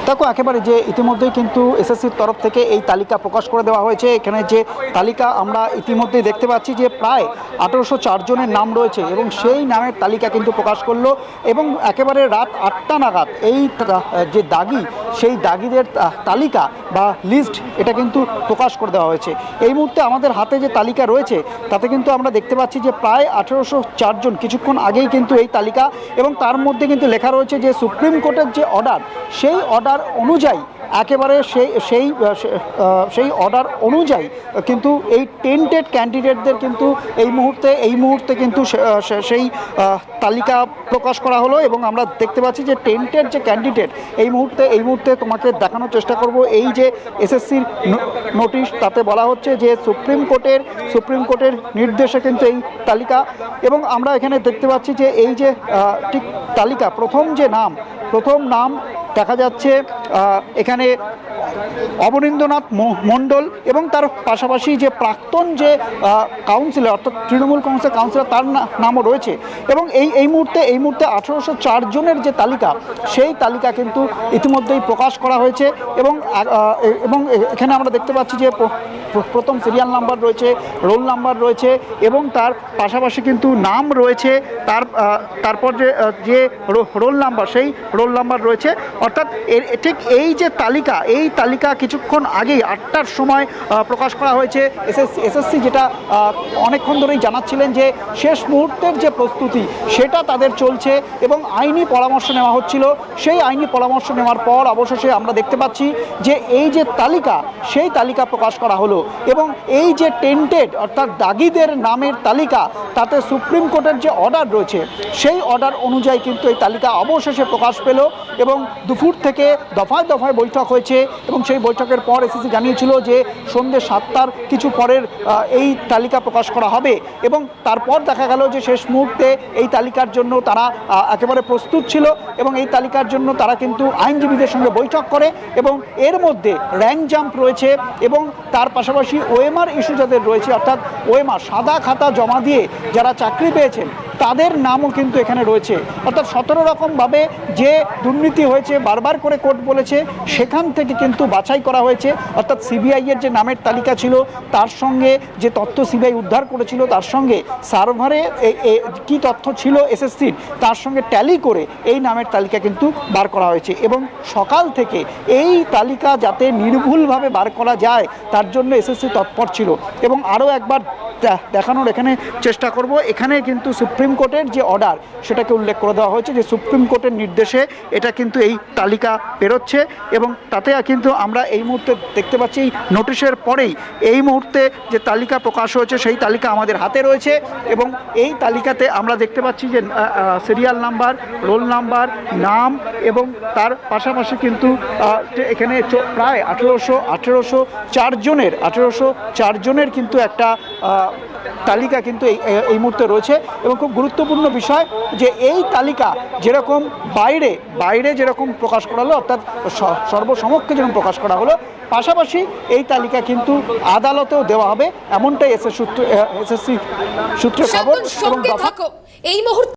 দেখো একেবারে যে ইতিমধ্যেই কিন্তু এসএসসির তরফ থেকে এই তালিকা প্রকাশ করে দেওয়া হয়েছে। এখানে যে তালিকা আমরা ইতিমধ্যেই দেখতে পাচ্ছি যে প্রায় 1804 জনের নাম রয়েছে এবং সেই নামের তালিকা কিন্তু প্রকাশ করলো এবং একেবারে রাত 8টা নাগাদ এই যে দাগি সেই দাগিদের তালিকা বা লিস্ট এটা কিন্তু প্রকাশ করে দেওয়া হয়েছে। এই মুহূর্তে আমাদের হাতে যে তালিকা রয়েছে তাতে কিন্তু আমরা দেখতে পাচ্ছি যে প্রায় 1804 জন কিছুক্ষণ আগেই কিন্তু এই তালিকা, এবং তার মধ্যে কিন্তু লেখা রয়েছে যে সুপ্রিম কোর্টের যে অর্ডার সেই অর্ডার অনুযায়ী একেবারে সেই অর্ডার অনুযায়ী কিন্তু এই টেন্টেড ক্যান্ডিডেটদের কিন্তু এই মুহূর্তে কিন্তু সেই তালিকা প্রকাশ করা হলো এবং আমরা দেখতে পাচ্ছি যে টেন্টেড যে ক্যান্ডিডেট এই মুহূর্তে তোমাকে দেখানোর চেষ্টা করব। এই যে এসএসসির নোটিশ তাতে বলা হচ্ছে যে সুপ্রিম কোর্টের নির্দেশে কিন্তু এই তালিকা, এবং আমরা এখানে দেখতে পাচ্ছি যে এই যে ঠিক তালিকা প্রথম নাম দেখা যাচ্ছে এখানে অবনীন্দ্রনাথ মণ্ডল এবং তার পাশাপাশি যে প্রাক্তন যে কাউন্সিলর অর্থাৎ তৃণমূল কংগ্রেসের কাউন্সিলর তার নামও রয়েছে। এবং এই মুহূর্তে 1804 জনের যে তালিকা সেই তালিকা কিন্তু ইতিমধ্যেই প্রকাশ করা হয়েছে এবং এখানে আমরা দেখতে পাচ্ছি যে প্রথম সিরিয়াল নাম্বার রয়েছে, রোল নাম্বার রয়েছে এবং তার পাশাপাশি কিন্তু নাম রয়েছে, তারপর যে রোল নাম্বার সেই রোল নাম্বার রয়েছে। অর্থাৎ ঠিক এই যে তালিকা কিছুক্ষণ আগেই 8টার সময় প্রকাশ করা হয়েছে। এসএসসি যেটা অনেকক্ষণ ধরেই জানাচ্ছিলেন যে শেষ মুহূর্তের যে প্রস্তুতি সেটা তাদের চলছে এবং আইনি পরামর্শ নেওয়া হচ্ছিল। সেই আইনি পরামর্শ নেওয়ার পর অবশেষে আমরা দেখতে পাচ্ছি যে এই যে তালিকা সেই তালিকা প্রকাশ করা হলো এবং এই যে টেন্টেড অর্থাৎ দাগিদের নামের তালিকা তাতে সুপ্রিম কোর্টের যে অর্ডার রয়েছে সেই অর্ডার অনুযায়ী কিন্তু এই তালিকা অবশেষে প্রকাশ পেল এবং দুপুর থেকে দফায় দফায় বৈঠক হয়েছে এবং সেই বৈঠকের পর এসএসসি জানিয়েছিল যে সন্ধ্যে 7টার কিছু পরের এই তালিকা প্রকাশ করা হবে এবং তারপর দেখা গেল যে শেষ মুহূর্তে এই তালিকার জন্য তারা একেবারে প্রস্তুত ছিল এবং এই তালিকার জন্য তারা কিন্তু আইনজীবীদের সঙ্গে বৈঠক করে এবং এর মধ্যে র্যাঙ্ক জাম্প রয়েছে এবং তার পাশাপাশি ওএমআর ইস্যু যাদের রয়েছে অর্থাৎ ওএমআর সাদা খাতা জমা দিয়ে যারা চাকরি পেয়েছেন তাদের নামও কিন্তু এখানে রয়েছে। অর্থাৎ 17 রকমভাবে যে দুর্নীতি হয়েছে বারবার করে কোর্ট বলেছে সেখান থেকে কিন্তু বাছাই করা হয়েছে। অর্থাৎ সিবিআইয়ের যে নামের তালিকা ছিল তার সঙ্গে যে তথ্য সিবিআই উদ্ধার করেছিল তার সঙ্গে সার্ভারে কি তথ্য ছিল এসএসসির তার সঙ্গে ট্যালি করে এই নামের তালিকা কিন্তু বার করা হয়েছে এবং সকাল থেকে এই তালিকা যাতে নির্ভুলভাবে বার করা যায় তার জন্য এসএসসি তৎপর ছিল। এবং আরও একবার দেখানোর এখানে চেষ্টা করব, এখানে কিন্তু সুপ্রিম কোর্টের যে অর্ডার সেটাকে উল্লেখ করে দেওয়া হয়েছে যে সুপ্রিম কোর্টের নির্দেশে এটা কিন্তু এই তালিকা বেরোচ্ছে এবং তাতে কিন্তু আমরা এই মুহূর্তে দেখতে পাচ্ছি নোটিশের পরেই এই মুহূর্তে যে তালিকা প্রকাশ হয়েছে সেই তালিকা আমাদের হাতে রয়েছে এবং এই তালিকাতে আমরা দেখতে পাচ্ছি যে সিরিয়াল নাম্বার, রোল নাম্বার, নাম এবং তার পাশাপাশি কিন্তু এখানে প্রায় 1804 জনের কিন্তু একটা তালিকা কিন্তু এই মুহূর্তে রয়েছে। এবং খুব গুরুত্বপূর্ণ বিষয় যে এই তালিকা যেরকম বাইরে যেরকম প্রকাশ করা হলো অর্থাৎ সর্বসমক্ষে যেরকম প্রকাশ করা হলো পাশাপাশি এই তালিকা কিন্তু আদালতেও দেওয়া হবে এমনটাই এসএসসি সূত্রে খবর। এবং এই মুহূর্তে